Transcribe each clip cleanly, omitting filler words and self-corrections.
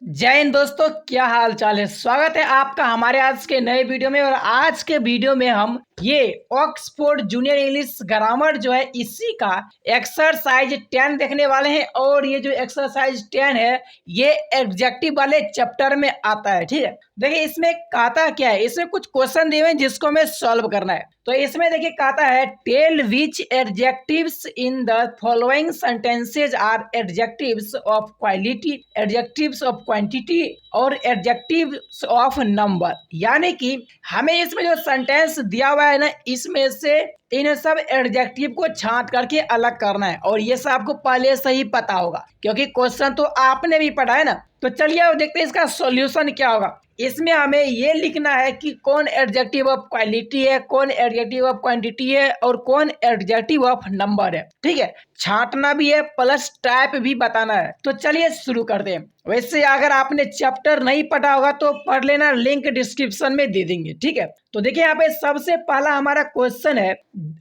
जय हिंद दोस्तों, क्या हाल चाल है। स्वागत है आपका हमारे आज के नए वीडियो में। और आज के वीडियो में हम ये ऑक्सफोर्ड जूनियर इंग्लिश ग्रामर जो है इसी का एक्सरसाइज 10 देखने वाले हैं। और ये जो एक्सरसाइज 10 है ये एडजेक्टिव वाले चैप्टर में आता है। ठीक है, देखिए इसमें कहता क्या है, इसमें कुछ क्वेश्चन दिए हुए हैं जिसको हमें सॉल्व करना है। तो इसमें देखिए कहता है tell which adjectives in the following sentences are adjectives of quality, adjectives of quantity और एडजेक्टिव्स ऑफ नंबर। यानी कि हमें इसमें जो सेंटेंस दिया हुआ है ना, इसमें से इन सब एडजेक्टिव को छांट करके अलग करना है। और ये सब आपको पहले से ही पता होगा क्योंकि क्वेश्चन तो आपने भी पढ़ा है ना। तो चलिए अब देखते हैं इसका सॉल्यूशन क्या होगा। इसमें हमें ये लिखना है कि कौन एडजेक्टिव ऑफ क्वालिटी है, कौन एडजेक्टिव ऑफ क्वांटिटी है और कौन एडजेक्टिव ऑफ नंबर है। ठीक है, छांटना भी है प्लस टाइप भी बताना है। तो चलिए शुरू करते हैं। वैसे अगर आपने चैप्टर नहीं पढ़ा होगा तो पढ़ लेना, लिंक डिस्क्रिप्शन में दे देंगे। ठीक है, तो देखिए यहाँ पे सबसे पहला हमारा क्वेश्चन है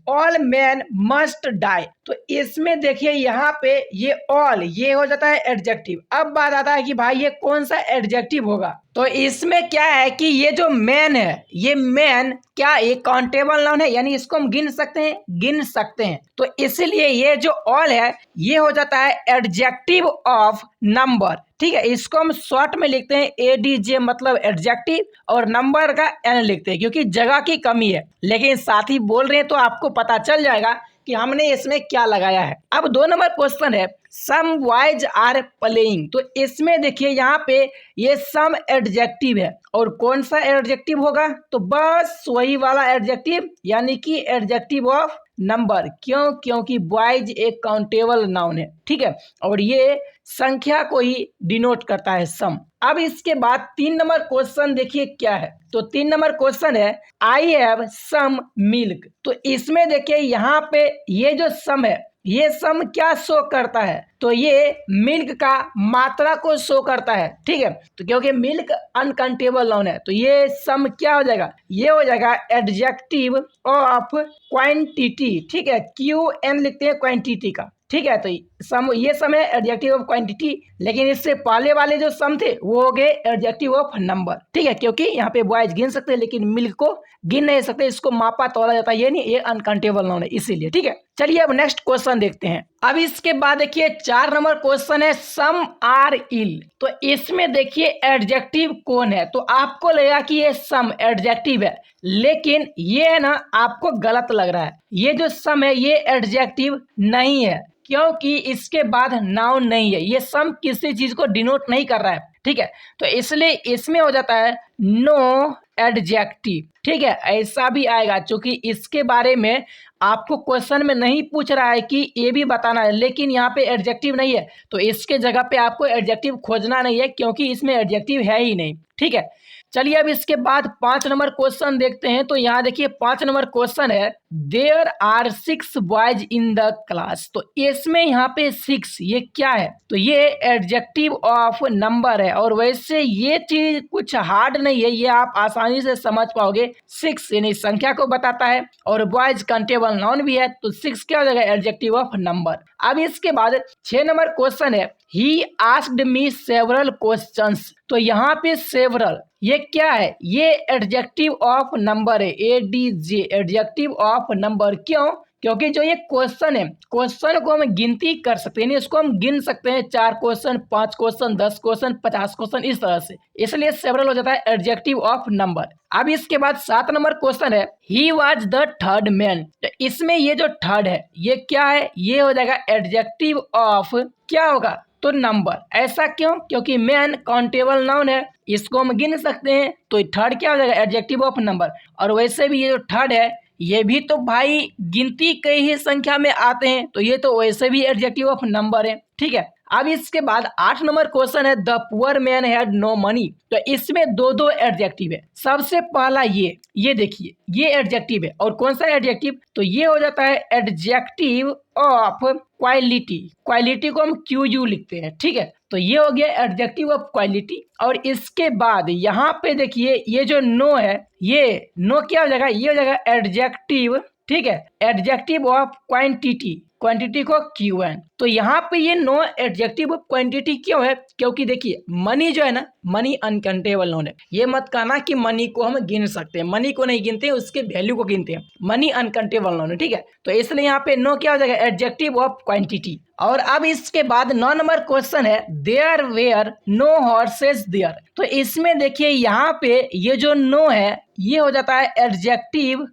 ऑल मैन मस्ट डाई। तो इसमें देखिए यहाँ पे ये ऑल ये हो जाता है एडजेक्टिव। अब बात आता है कि भाई ये कौन सा एडजेक्टिव होगा। तो इसमें क्या है कि ये जो मैन है, ये मैन क्या एक काउंटेबल नाउन है, यानी इसको हम गिन सकते हैं। तो इसलिए ये जो ऑल है ये हो जाता है एडजेक्टिव ऑफ नंबर। ठीक है, इसको हम शॉर्ट में लिखते हैं एडीजे, मतलब एडजेक्टिव, और नंबर का एन लिखते हैं क्योंकि जगह की कमी है। लेकिन साथ ही बोल रहे हैं तो आपको पता चल जाएगा कि हमने इसमें क्या लगाया है। अब 2 नंबर क्वेश्चन है सम बॉयज आर प्लेइंग। तो इसमें देखिए यहाँ पे ये सम एडजेक्टिव है और कौन सा एडजेक्टिव होगा, तो बस वही वाला एडजेक्टिव यानी कि एडजेक्टिव ऑफ नंबर। क्यों? क्योंकि बॉयज एक काउंटेबल नाउन है। ठीक है, और ये संख्या को ही डिनोट करता है सम। अब इसके बाद 3 नंबर क्वेश्चन देखिए क्या है। तो 3 नंबर क्वेश्चन है आई हैव सम मिल्क। तो इसमें देखिए यहाँ पे ये जो सम है ये सम क्या शो करता है, तो ये मिल्क का मात्रा को शो करता है। ठीक है, तो क्योंकि मिल्क अनकाउंटेबल नाउन है तो ये सम क्या हो जाएगा, ये हो जाएगा एडजेक्टिव ऑफ क्वांटिटी। ठीक है, QN लिखते हैं क्वांटिटी का। ठीक है, तो सम ये सम है एडजेक्टिव ऑफ क्वांटिटी, लेकिन इससे पहले वाले जो सम थे वो हो गए एडजेक्टिव ऑफ नंबर। ठीक है, क्योंकि यहाँ पे बॉयज गिन सकते हैं लेकिन मिल्क को गिन नहीं सकते, इसको मापा तोला जाता है, ये नहीं, ये अनकाउंटेबल नाउन है इसीलिए। ठीक है, चलिए अब नेक्स्ट क्वेश्चन देखते हैं। अब इसके बाद देखिए 4 नंबर क्वेश्चन है सम आर इल। तो इसमें देखिए एडजेक्टिव कौन है, तो आपको लगेगा कि ये सम एडजेक्टिव है, लेकिन ये है ना आपको गलत लग रहा है। ये जो सम है ये एडजेक्टिव नहीं है क्योंकि इसके बाद नाउन नहीं है। ये सम किसी चीज को डिनोट नहीं कर रहा है। ठीक है, तो इसलिए इसमें हो जाता है नो एडजेक्टिव। ठीक है, ऐसा भी आएगा क्योंकि इसके बारे में आपको क्वेश्चन में नहीं पूछ रहा है कि ये भी बताना है, लेकिन यहाँ पे एडजेक्टिव नहीं है तो इसके जगह पे आपको एडजेक्टिव खोजना नहीं है क्योंकि इसमें एडजेक्टिव है ही नहीं। ठीक है, चलिए अब इसके बाद 5 नंबर क्वेश्चन देखते हैं। तो यहाँ देखिए 5 नंबर क्वेश्चन है there are 6 boys in the class. तो इसमें यहाँ पे 6 ये क्या है, तो ये एडजेक्टिव ऑफ नंबर है। और वैसे ये चीज कुछ हार्ड नहीं है, ये आप आसानी से समझ पाओगे। 6 यानी संख्या को बताता है और बॉयज काउंटेबल नाउन भी है, तो 6 क्या हो जाएगा एडजेक्टिव ऑफ नंबर। अब इसके बाद 6 नंबर क्वेश्चन है he asked me several questions. तो यहाँ पे सेवरल ये क्या है, ये एडजेक्टिव ऑफ नंबर है, एडीजे एडजेक्टिव ऑफ नंबर। क्यों? क्योंकि जो ये क्वेश्चन है, क्वेश्चन को हम गिनती कर सकते हैं, इसको हम गिन सकते हैं 4 क्वेश्चन, 5 क्वेश्चन, 10 क्वेश्चन, 50 क्वेश्चन, इस तरह से, इसलिए सेवरल हो जाता है एडजेक्टिव ऑफ नंबर। अब इसके बाद 7 नंबर क्वेश्चन है he was the third man. तो इसमें ये जो थर्ड है ये क्या है, ये हो जाएगा एडजेक्टिव ऑफ क्या होगा, तो नंबर। ऐसा क्यों? क्योंकि मैन काउंटेबल नाउन है, इसको हम गिन सकते हैं, तो थर्ड क्या हो जाएगा एडजेक्टिव ऑफ नंबर। और वैसे भी ये जो थर्ड है ये भी तो भाई गिनती कई ही संख्या में आते हैं, तो ये तो वैसे भी एडजेक्टिव ऑफ नंबर है। ठीक है, अब इसके बाद 8 नंबर क्वेश्चन है the poor man had no money. तो इसमें दो एडजेक्टिव है। सबसे पहला ये देखिए ये एडजेक्टिव है, और कौन सा एडजेक्टिव, तो ये हो जाता है एडजेक्टिव ऑफ क्वालिटी। क्वालिटी को हम QU लिखते हैं। ठीक है, तो ये हो गया एडजेक्टिव ऑफ क्वालिटी। और इसके बाद यहाँ पे देखिए ये जो नो है, ये नो क्या हो जाएगा, ये हो जाएगा एडजेक्टिव। ठीक है, एडजेक्टिव ऑफ क्वांटिटी। क्वांटिटी को क्यूएन। तो यहाँ पे ये नो एडजेक्टिव ऑफ क्वांटिटी क्यों है? क्योंकि देखिए मनी जो है ना, मनी अनकाउंटेबल नाउन है। ये मत कहना कि मनी को हम गिन सकते हैं, मनी को नहीं गिनते हैं, उसके वैल्यू को गिनते हैं। मनी अनकाउंटेबल नाउन है, ठीक है। तो इसलिए यहाँ पे नो क्या हो जाएगा? Adjective of quantity. और अब इसके बाद 9 नंबर क्वेश्चन है, there were no horses there. तो इसमें देखिए यहाँ पे ये जो नो है ये हो जाता है एडजेक्टिव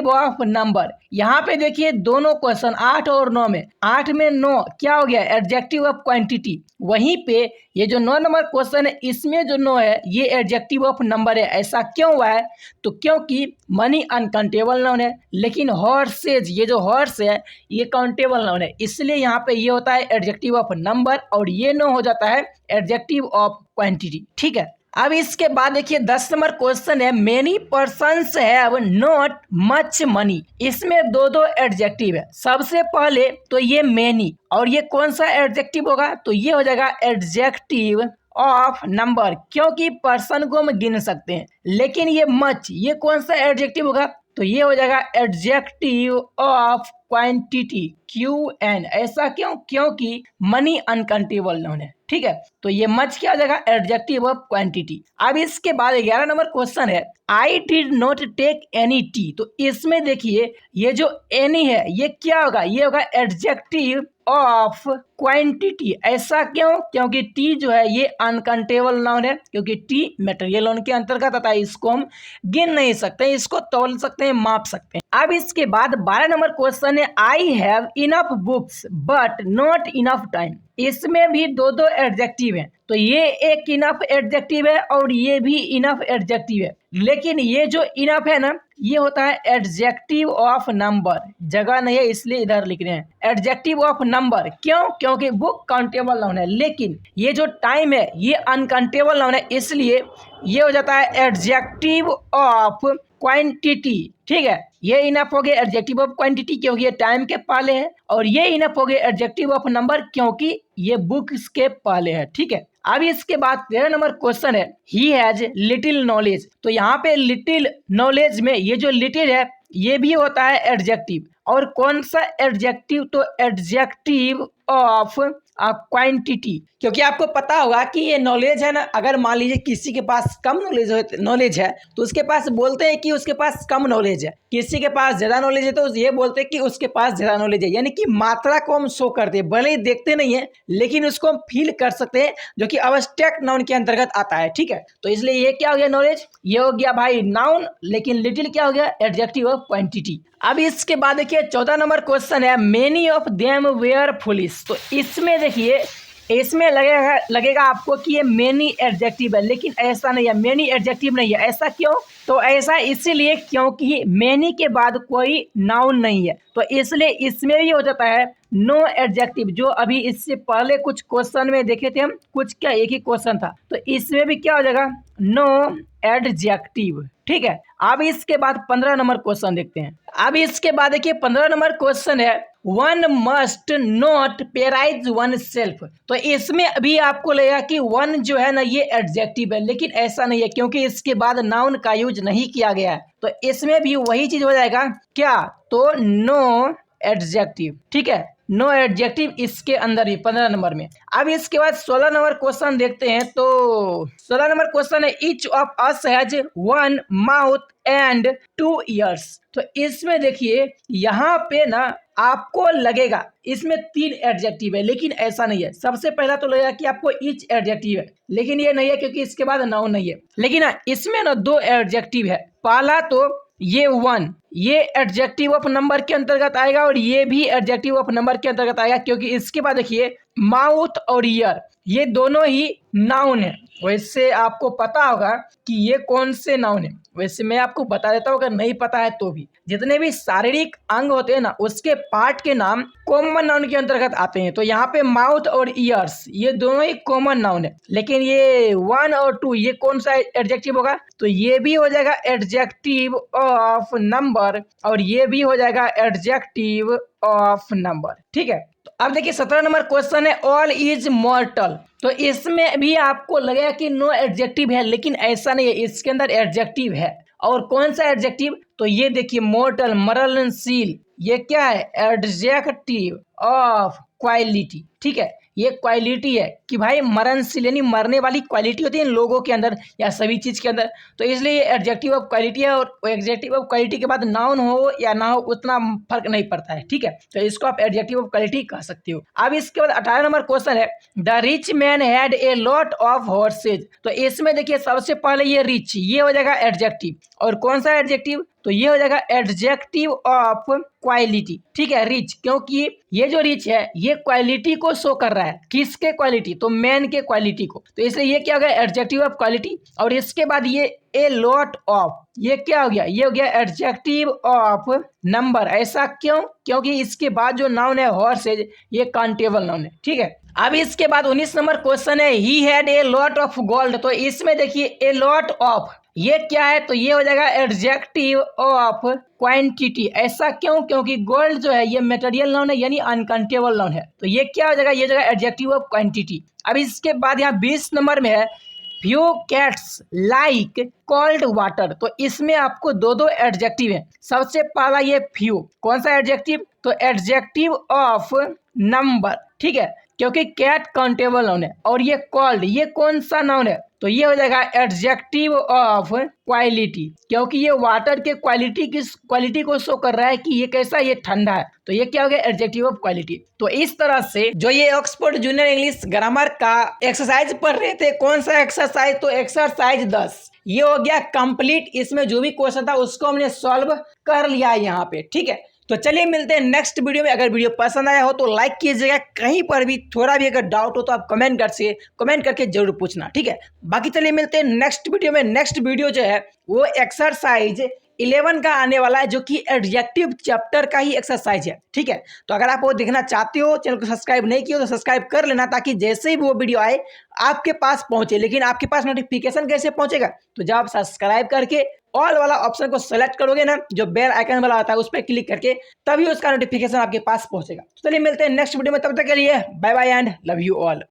ऑफ नंबर। यहाँ पे देखिए दोनों क्वेश्चन 8 और 9 में, 8 में नो क्या हो गया? Adjective of quantity. वहीं पे ये जो 9 नंबर क्वेश्चन है इसमें जो नो है ये एडजेक्टिव ऑफ नंबर है। ऐसा क्यों हुआ है? तो क्योंकि मनी अनकाउंटेबल नाउन है, लेकिन हॉर्सेज, ये जो हॉर्स है ये काउंटेबल नाउन है, इसलिए यहाँ पे ये होता है एडजेक्टिव ऑफ नंबर और ये नो हो जाता है एडजेक्टिव ऑफ क्वांटिटी, ठीक है। अब इसके बाद देखिए 10 नंबर क्वेश्चन है, many persons have not much money. इसमें दो एडजेक्टिव है। सबसे पहले तो ये मेनी, और ये कौन सा एडजेक्टिव होगा? तो ये हो जाएगा एडजेक्टिव ऑफ नंबर, क्योंकि पर्सन को हम गिन सकते हैं। लेकिन ये मच, ये कौन सा एडजेक्टिव होगा? तो ये हो जाएगा एडजेक्टिव ऑफ क्वांटिटी, क्यूएन। ऐसा क्यों? क्योंकि मनी अनकाउंटेबल नाउन है, ठीक है। तो ये मच क्या हो जाएगा? Adjective of quantity. अब इसके बाद 11 नंबर क्वेश्चन है, I did not take any tea. तो इसमें देखिए ये जो एनी है ये क्या होगा? ये होगा एडजेक्टिव ऑफ क्वांटिटी। ऐसा क्यों? क्योंकि टी जो है ये अनकाउंटेबल नाउन है, क्योंकि टी मटेरियल नाउन के अंतर्गत आता है। इसको हम गिन नहीं सकते, इसको तौल सकते हैं, माप सकते हैं। अब इसके बाद 12 नंबर क्वेश्चन है, I have enough books but not enough time. इसमें भी दो एडजेक्टिव हैं। तो ये एक इनफ एडजेक्टिव है और ये भी इनफ एडजेक्टिव है, लेकिन ये जो इनफ है ना ये होता है एडजेक्टिव ऑफ नंबर। जगह नहीं है इसलिए इधर लिख रहे हैं एडजेक्टिव ऑफ नंबर। क्यों? क्योंकि बुक काउंटेबल नाउन है, लेकिन ये जो टाइम है ये अनकाउंटेबल नाउन है, इसलिए ये हो जाता है एडजेक्टिव ऑफ क्वांटिटी, ठीक है। ये इनफ हो गया एडजेक्टिव ऑफ क्वांटिटी क्योंकि ये टाइम के पहले है, और ये इनफ हो गया एडजेक्टिव ऑफ नंबर क्योंकि ये बुक्स के पहले है, ठीक है। अब इसके बाद 13 नंबर क्वेश्चन है, ही हैज लिटिल नॉलेज। तो यहाँ पे लिटिल नॉलेज में ये जो लिटिल है ये भी होता है एडजेक्टिव, और कौन सा एडजेक्टिव? तो एडजेक्टिव ऑफ क्वांटिटी, क्योंकि आपको पता होगा कि ये नॉलेज है ना, अगर मान लीजिए किसी के पास कम नॉलेज है तो उसके पास बोलते हैं कि उसके पास कम नॉलेज है, किसी के पास ज़्यादा नॉलेज है तो ये बोलते हैं कि उसके पास ज़्यादा नॉलेज है। यानी कि मात्रा को हम शो करते हैं, भले ही देखते नहीं है लेकिन उसको हम फील कर सकते हैं, जो कि अब्स्ट्रैक्ट नाउन के अंतर्गत आता है, ठीक है। तो इसलिए ये क्या हो गया? नॉलेज। ये हो गया भाई नाउन, लेकिन लिटिल क्या हो गया? Adjective of quantity. अब इसके बाद देखिए 14 नंबर क्वेश्चन है, many of them were foolish. तो इसमें देखिए इसमें लगेगा आपको कि ये मेनी एडजेक्टिव है, लेकिन ऐसा नहीं है, मेनी एडजेक्टिव नहीं है। ऐसा क्यों? तो ऐसा इसीलिए क्योंकि मेनी के बाद कोई नाउन नहीं है, तो इसलिए इसमें भी हो जाता है नो एडजेक्टिव। जो अभी इससे पहले कुछ क्वेश्चन में देखे थे हम, कुछ क्या एक ही क्वेश्चन था, तो इसमें भी क्या हो जाएगा? नो एडजेक्टिव, ठीक है। अब इसके बाद 15 नंबर क्वेश्चन देखते हैं। अब इसके बाद देखिए 15 नंबर क्वेश्चन है, one must not perish oneself. तो इसमें अभी आपको लगेगा कि वन जो है ना ये एडजेक्टिव है, लेकिन ऐसा नहीं है क्योंकि इसके बाद नाउन का यूज नहीं किया गया है। तो इसमें भी वही चीज हो जाएगा क्या? तो नो एडजेक्टिव, ठीक है, नो एडजेक्टिव इसके अंदर ही 15 नंबर में। अब इसके बाद 16 नंबर क्वेश्चन देखते हैं। तो 16 नंबर क्वेश्चन है, each of us has one mouth and 2 years. तो इसमें देखिए यहाँ पे ना आपको लगेगा इसमें 3 एडजेक्टिव है, लेकिन ऐसा नहीं है। सबसे पहला तो लगेगा कि आपको ईच एडजेक्टिव है, लेकिन ये नहीं है क्योंकि इसके बाद नाउन नहीं है। लेकिन इसमें ना 2 एडजेक्टिव है। पहला तो ये वन, ये एडजेक्टिव ऑफ नंबर के अंतर्गत आएगा, और ये भी एडजेक्टिव ऑफ नंबर के अंतर्गत आएगा, क्योंकि इसके बाद देखिए माउथ और ईयर ये दोनों ही नाउन है। वैसे आपको पता होगा कि ये कौन से नाउन है, वैसे मैं आपको बता देता हूँ अगर नहीं पता है तो भी। जितने भी शारीरिक अंग होते हैं ना उसके पार्ट के नाम कॉमन नाउन के अंतर्गत आते हैं। तो यहाँ पे माउथ और ईयर्स ये दोनों ही कॉमन नाउन है, लेकिन ये 1 और 2 ये कौन सा एडजेक्टिव होगा? तो ये भी हो जाएगा एडजेक्टिव ऑफ नंबर, और ये भी हो जाएगा एडजेक्टिव ऑफ नंबर, ठीक है। तो अब देखिए 17 नंबर क्वेश्चन है, ऑल इज मॉर्टल। तो इसमें भी आपको लगेगा कि नो एडजेक्टिव है, लेकिन ऐसा नहीं है, इसके अंदर एडजेक्टिव है। और कौन सा एडजेक्टिव? तो ये देखिए मॉर्टल, मरणशील, ये क्या है, एडजेक्टिव ऑफ क्वालिटी। ठीक है, ये क्वालिटी है कि भाई मरणशील यानी मरने वाली क्वालिटी होती है इन लोगों के अंदर या सभी चीज के अंदर, तो इसलिए ये एडजेक्टिव ऑफ क्वालिटी है। और एडजेक्टिव ऑफ क्वालिटी के बाद नाउन हो या ना हो उतना फर्क नहीं पड़ता है। ठीक है, तो इसको आप एडजेक्टिव ऑफ क्वालिटी कह सकते हो। अब इसके बाद 18 नंबर क्वेश्चन है, the rich man had a lot of horse's. तो इसमें देखिए सबसे पहले ये रिच, ये हो जाएगा एडजेक्टिव, और कौन सा एडजेक्टिव, तो ये हो जाएगा एडजेक्टिव ऑफ क्वालिटी। ठीक है, रिच, क्योंकि ये जो रिच है ये क्वालिटी को शो कर रहा है, किसके क्वालिटी, तो मैन के क्वालिटी को, तो इसलिए ये क्या हो गया, एडजेक्टिव ऑफ क्वालिटी। और इसके बाद ये ए लॉट ऑफ, ये क्या हो गया, ये हो गया एडजेक्टिव ऑफ नंबर। ऐसा क्यों, क्योंकि इसके बाद जो नाउन है हॉर्सेज, ये काउंटेबल नाउन है। ठीक है, अब इसके बाद 19 नंबर क्वेश्चन है, he had a lot of gold. तो इसमें देखिए ए लॉट ऑफ, ये क्या है, तो ये हो जाएगा एडजेक्टिव ऑफ क्वांटिटी। ऐसा क्यों, क्योंकि गोल्ड जो है ये मटेरियल नाउन है यानी अनकाउंटेबल नाउन है, तो ये क्या हो जाएगा, ये हो जाएगा एडजेक्टिव ऑफ क्वांटिटी। अब इसके बाद यहाँ 20 नंबर में है, few cats like cold water. तो इसमें आपको दो दो एडजेक्टिव है। सबसे पहला ये फ्यू, कौन सा एडजेक्टिव, तो एडजेक्टिव ऑफ नंबर। ठीक है, क्योंकि कैट काउंटेबल नाउन है, और ये कॉल्ड, ये कौन सा नाउन है, तो ये हो जाएगा एडजेक्टिव ऑफ क्वालिटी, क्योंकि ये वाटर के क्वालिटी को शो कर रहा है कि ये कैसा, ये ठंडा है, तो ये क्या हो गया, एडजेक्टिव ऑफ क्वालिटी। तो इस तरह से जो ये ऑक्सफोर्ड जूनियर इंग्लिश ग्रामर का एक्सरसाइज पढ़ रहे थे, कौन सा एक्सरसाइज, तो एक्सरसाइज 10 ये हो गया कंप्लीट। इसमें जो भी क्वेश्चन था उसको हमने सॉल्व कर लिया है यहाँ पे। ठीक है, तो चलिए मिलते हैं नेक्स्ट वीडियो में। अगर वीडियो पसंद आया हो तो लाइक कीजिएगा, कहीं पर भी थोड़ा भी अगर डाउट हो तो आप कमेंट करके जरूर पूछना। ठीक है, बाकी चलिए मिलते हैं नेक्स्ट वीडियो में। नेक्स्ट वीडियो जो है वो एक्सरसाइज 11 का आने वाला है, जो कि एडजेक्टिव चैप्टर का ही एक्सरसाइज है। ठीक है, तो अगर आप वो देखना चाहते हो, चैनल को सब्सक्राइब नहीं किया तो सब्सक्राइब कर लेना, ताकि जैसे ही वो वीडियो आए आपके पास पहुंचे। लेकिन आपके पास नोटिफिकेशन कैसे पहुंचेगा, तो जब आप सब्सक्राइब करके ऑल वाला ऑप्शन को सेलेक्ट करोगे ना, जो बेल आइकन वाला आता है उस पर क्लिक करके, तभी उसका नोटिफिकेशन आपके पास पहुंचेगा। तो चलिए मिलते हैं नेक्स्ट वीडियो में, तब तक के लिए bye bye and love you all.